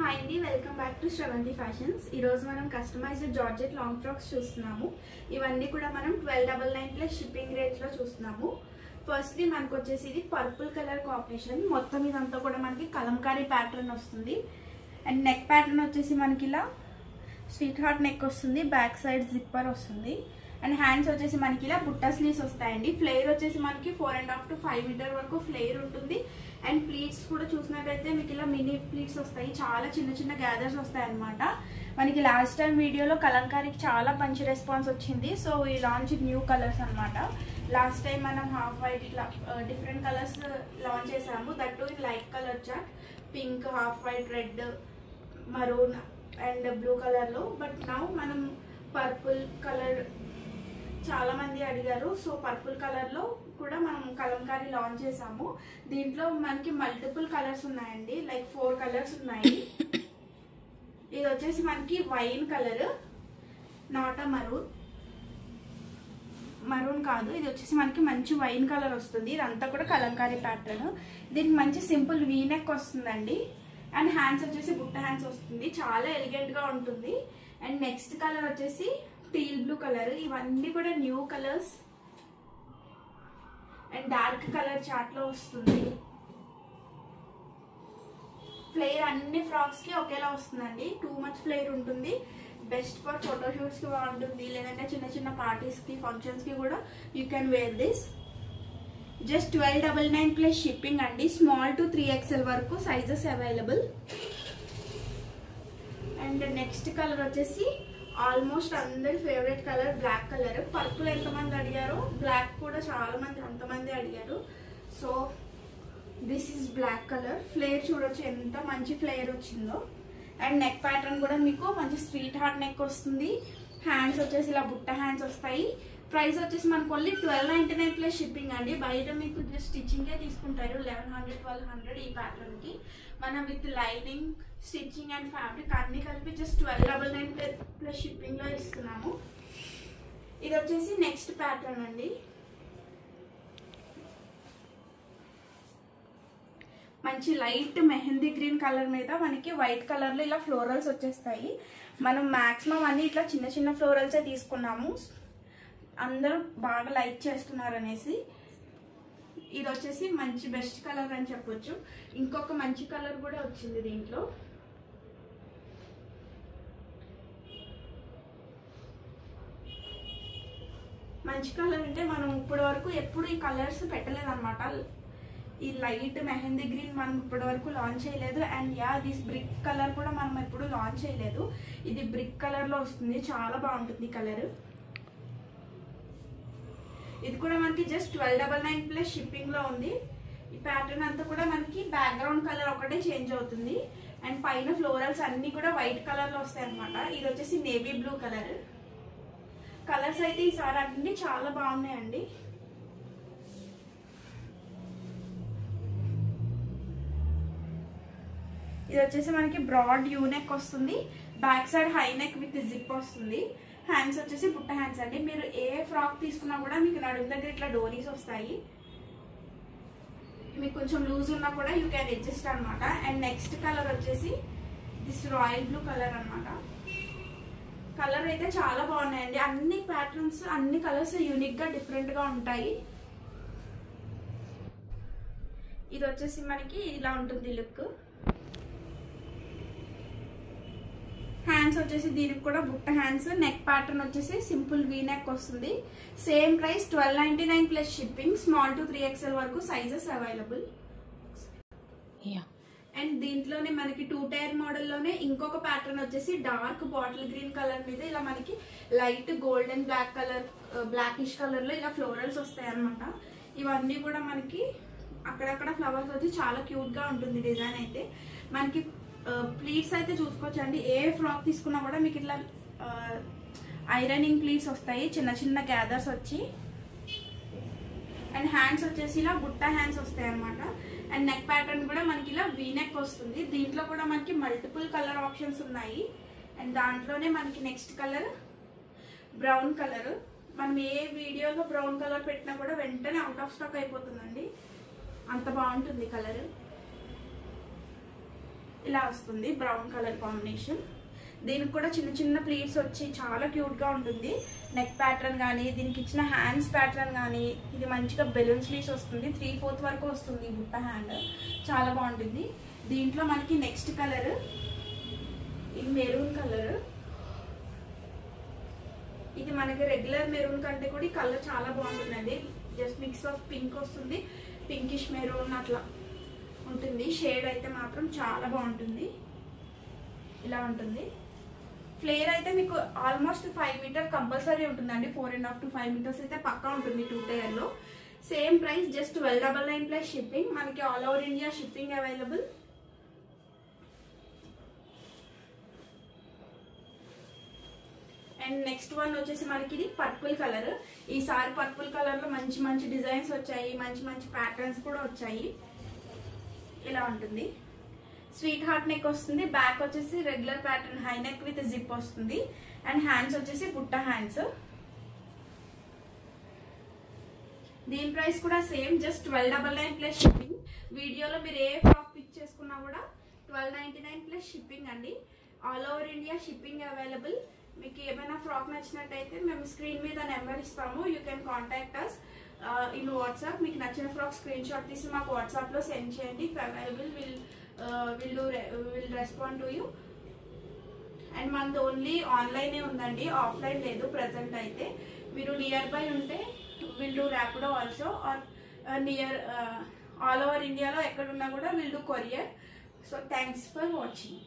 Hi అండి, welcome back to Sravanthi fashions. ఈరోజు మనం కస్టమైజ్డ్ జార్జెట్ లాంగ్ ఫ్రాక్స్ చూస్తున్నాము. ఇవన్నీ కూడా మనం 1299 ప్లస్ షిప్పింగ్ రేట్స్లో చూస్తున్నాము. ఫస్ట్లీ మనకు వచ్చేసి ఇది పర్పుల్ కలర్ కాంబినేషన్. మొత్తం ఇదంతా కూడా మనకి కలంకారీ ప్యాటర్న్ వస్తుంది. అండ్ నెక్ ప్యాటర్న్ వచ్చేసి మనకి ఇలా స్వీట్ హార్ట్ నెక్ వస్తుంది, బ్యాక్ సైడ్ జిప్పర్ వస్తుంది. అండ్ హ్యాండ్స్ వచ్చేసి మనకి ఇలా బుట్టా స్లీవ్స్ వస్తాయండి. ఫ్లేర్ వచ్చేసి మనకి 4.5 to 5 మీటర్ వరకు ఫ్లేర్ ఉంటుంది. అండ్ ప్లీట్స్ కూడా చూసినట్టయితే మీకు ఇలా మినీ ప్లీట్స్ వస్తాయి, చాలా చిన్న చిన్న గ్యాదర్స్ వస్తాయి అనమాట. మనకి లాస్ట్ టైం వీడియోలో కలంకారీకి చాలా మంచి రెస్పాన్స్ వచ్చింది. సో ఈ లాంచ్ న్యూ కలర్స్ అనమాట. లాస్ట్ టైం మనం హాఫ్ వైట్ ఇట్లా డిఫరెంట్ కలర్స్ లాంచ్ చేసాము. That to in light colour chart, pink, half white, red, maroon and blue కలర్లో. బట్ నౌ మనం పర్పుల్ కలర్ చాలా మంది అడిగారు. సో పర్పుల్ కలర్ లో కూడా మనం కలంకారీ లాంచ్ చేసాము. దీంట్లో మనకి మల్టిపుల్ కలర్స్ ఉన్నాయండి, లైక్ 4 కలర్స్ ఉన్నాయి. ఇది వచ్చేసి మనకి వైన్ కలర్, నాట్ మరూన్ కాదు, ఇది వచ్చేసి మనకి మంచి వైన్ కలర్ వస్తుంది. ఇదంతా కూడా కలంకారీ ప్యాటర్న్. దీనికి మంచి సింపుల్ వీ నెక్ వస్తుందండి. అండ్ హ్యాండ్స్ వచ్చేసి బుట్ట హ్యాండ్స్ వస్తుంది, చాలా ఎలిగెంట్ గా ఉంటుంది. అండ్ నెక్స్ట్ కలర్ వచ్చేసి టీల్ బ్లూ కలర్. ఇవన్నీ కూడా new colours and dark colour chart లో వస్తుంది. ఫ్లేర్ అన్ని ఫ్రాక్స్ కి ఒకేలా వస్తుందండి. టూ మచ్ ఫ్లేర్ ఉంటుంది. బెస్ట్ ఫర్ ఫోటోషూట్స్ కి బాగుంటుంది, లేదంటే చిన్న చిన్న పార్టీస్ కి, ఫంక్షన్స్ కి కూడా you can wear this. Just 1299 plus shipping అండి. స్మాల్ టు 3XL వరకు sizes available. And next colour వచ్చేసి ఆల్మోస్ట్ అందరి favourite colour, black colour. Purple ఎంతమంది అడిగారో బ్లాక్ కూడా చాలా మంది అంతమంది అడిగారు. So this is black colour. Flare చూడొచ్చు ఎంత మంచి ఫ్లేర్ వచ్చిందో. అండ్ నెక్ ప్యాటర్న్ కూడా మీకు మంచి స్వీట్ హార్ట్ నెక్ వస్తుంది. హ్యాండ్స్ వచ్చేసి ఇలా బుట్ట హ్యాండ్స్ వస్తాయి. ప్రైస్ వచ్చేసి మనకు ఓన్లీ 1299 ప్లస్ షిప్పింగ్ అండి. బయట మీకు జస్ట్ స్టిచ్చింగే తీసుకుంటారు 1100, 1200 ఈ ప్యాటర్న్ కి. మనం with lining, stitching and fabric అన్ని కలిపి జస్ట్ 1299 ప్లస్ షిప్పింగ్ లో ఇస్తున్నాము. ఇది వచ్చేసి నెక్స్ట్ ప్యాటర్న్ అండి. మంచి లైట్ మెహందీ గ్రీన్ కలర్ మీద మనకి వైట్ కలర్ లో ఇలా ఫ్లోరల్స్ వచ్చేస్తాయి. మనం మాక్సిమం అన్ని ఇట్లా చిన్న చిన్న ఫ్లోరల్సే తీసుకున్నాము, అందరూ బాగా లైక్ చేస్తున్నారు అనేసి. ఇది వచ్చేసి మంచి బెస్ట్ కలర్ అని చెప్పొచ్చు. ఇంకొక మంచి కలర్ కూడా వచ్చింది దీంట్లో. మంచి కలర్ అంటే మనం ఇప్పటి వరకు ఎప్పుడు ఈ కలర్స్ పెట్టలేదు అనమాట. ఈ లైట్ మెహందీ గ్రీన్ మనం ఇప్పటి వరకు లాంచ్ చేయలేదు. అండ్ దిస్ బ్రిక్ కలర్ కూడా మనం ఎప్పుడు లాంచ్ చేయలేదు. ఇది బ్రిక్ కలర్ లో వస్తుంది, చాలా బాగుంటుంది కలర్. ఇది కూడా మనకి జస్ట్ 1299 ప్లస్ షిప్పింగ్ లో ఉంది. ఈ ప్యాటర్న్ అంతా కూడా మనకి బ్యాక్గ్రౌండ్ కలర్ ఒకటే చేంజ్ అవుతుంది. అండ్ పైన ఫ్లోరల్స్ అన్ని కూడా వైట్ కలర్ లో వస్తాయి అనమాట. ఇది వచ్చేసి నేవీ బ్లూ కలర్. కలర్స్ అయితే ఈసారి అన్ని చాలా బాగున్నాయండి. ఇది వచ్చేసి మనకి బ్రాడ్ యూ నెక్ వస్తుంది, back side high neck with zip వస్తుంది. హ్యాండ్స్ వచ్చేసి బుట్ట హ్యాండ్స్ అండి. మీరు ఏ ఫ్రాక్ తీసుకున్నా కూడా మీకు నడుము దగ్గర ఇట్లా డోరీస్ వస్తాయి. మీకు కొంచెం లూజ్ ఉన్నా కూడా యూ క్యాన్ అడ్జస్ట్ అనమాట. అండ్ నెక్స్ట్ కలర్ వచ్చేసి దిస్ రాయల్ బ్లూ కలర్ అనమాట. కలర్ అయితే చాలా బాగున్నాయండి. అన్ని ప్యాటర్న్స్, అన్ని కలర్స్ యూనిక్ గా డిఫరెంట్ గా ఉంటాయి. ఇది వచ్చేసి మనకి ఇలా ఉంటుంది లుక్. హ్యాండ్స్ వచ్చేసి దీనికి కూడా బుట్ట హ్యాండ్స్. నెక్ ప్యాటర్న్ వచ్చేసి సింపుల్ వీ నెక్ వస్తుంది. Same price 1299 plus shipping. Small to 3XL వరకు సైజెస్ అవైలబుల్. అండ్ దీంట్లోనే మనకి 2 టైర్ మోడల్లోనే ఇంకొక ప్యాటర్న్ వచ్చేసి డార్క్ బాటిల్ గ్రీన్ కలర్ మీద ఇలా మనకి light golden black colour, blackish colour లో ఇలా ఫ్లోరల్స్ వస్తాయి అనమాట. ఇవన్నీ కూడా మనకి అక్కడక్కడ ఫ్లవర్స్ వచ్చి చాలా క్యూట్ గా ఉంటుంది డిజైన్ అయితే. మనకి ప్లీట్స్ అయితే చూసుకోవచ్చండి. ఏ ఫ్రాక్ తీసుకున్నా కూడా మీకు ఇట్లా ఐరనింగ్ ప్లీట్స్ వస్తాయి, చిన్న చిన్న గ్యాదర్స్ వచ్చి. అండ్ హ్యాండ్స్ వచ్చేసి ఇలా బుట్ట హ్యాండ్స్ వస్తాయి అనమాట. అండ్ నెక్ ప్యాటర్న్ కూడా మనకి ఇలా వీ నెక్ వస్తుంది. దీంట్లో కూడా మనకి మల్టిపుల్ కలర్ ఆప్షన్స్ ఉన్నాయి. అండ్ దాంట్లోనే మనకి నెక్స్ట్ కలర్ బ్రౌన్ కలర్. మనం ఏ వీడియోలో బ్రౌన్ కలర్ పెట్టినా కూడా వెంటనే అవుట్ ఆఫ్ స్టాక్ అయిపోతుందండి, అంత బాగుంటుంది కలర్. ఇలా వస్తుంది బ్రౌన్ కలర్ కాంబినేషన్. దీనికి కూడా చిన్న చిన్న ప్లీట్స్ వచ్చి చాలా క్యూట్గా ఉంటుంది. నెక్ ప్యాటర్న్ కానీ, దీనికి ఇచ్చిన హ్యాండ్స్ ప్యాటర్న్ కానీ, ఇది మంచిగా బెలూన్ స్లీవ్స్ వస్తుంది. 3/4 వరకు వస్తుంది బుట్ట హ్యాండ్, చాలా బాగుంటుంది. దీంట్లో మనకి నెక్స్ట్ కలర్ ఇది మెరూన్ కలర్. ఇది మనకి రెగ్యులర్ మెరూన్ కంటే కూడా ఈ కలర్ చాలా బాగుంటుందండి. జస్ట్ మిక్స్ ఆఫ్ పింక్ వస్తుంది, పింకిష్ మెరూన్ అట్లా ఉంటుంది. షేడ్ అయితే మాత్రం చాలా బాగుంటుంది. ఇలా ఉంటుంది. ఫ్లేర్ అయితే మీకు ఆల్మోస్ట్ 5 మీటర్ కంపల్సరీ ఉంటుందండి. 4.5 to 5 మీటర్స్ అయితే పక్కా ఉంటుంది 2 టైర్లో. Same price, just 1299 plus shipping. మనకి all over India shipping available. And next one వచ్చేసి మనకి ఇది పర్పుల్ కలర్. ఈసారి పర్పుల్ కలర్ లో మంచి మంచి డిజైన్స్ వచ్చాయి, మంచి మంచి ప్యాటర్న్స్ కూడా వచ్చాయి. ఇలా ఉంటుంది. స్వీట్ హార్ట్ నెక్ వస్తుంది. బ్యాక్ వచ్చేసి regular pattern high neck with zip వస్తుంది. అండ్ హ్యాండ్స్ వచ్చేసి బుట్ట హ్యాండ్స్. దీని ప్రైస్ కూడా సేమ్, జస్ట్ 1299 ప్లస్ షిప్పింగ్. వీడియోలో మీరు ఏ ఫ్రాక్ పిక్ చేసుకున్నా కూడా 1299 ప్లస్ షిప్పింగ్ అండి. All over India shipping available. మీకు ఏమైనా ఫ్రాక్ నచ్చినట్టయితే మేము స్క్రీన్ మీద నెంబర్ ఇస్తాము. You can contact us in WhatsApp. మీకు నచ్చిన ఫ్రాక్ స్క్రీన్ షాట్ తీసి మాకు వాట్సాప్లో సెండ్ చేయండి. If available will respond to you. And మనది ఓన్లీ ఆన్లైనే ఉందండి, ఆఫ్లైన్ లేదు ప్రజెంట్ అయితే. మీరు నియర్ బై ఉంటే will do Rapido also, or near all over ఇండియాలో ఎక్కడున్నా కూడా will do courier. So thanks for watching.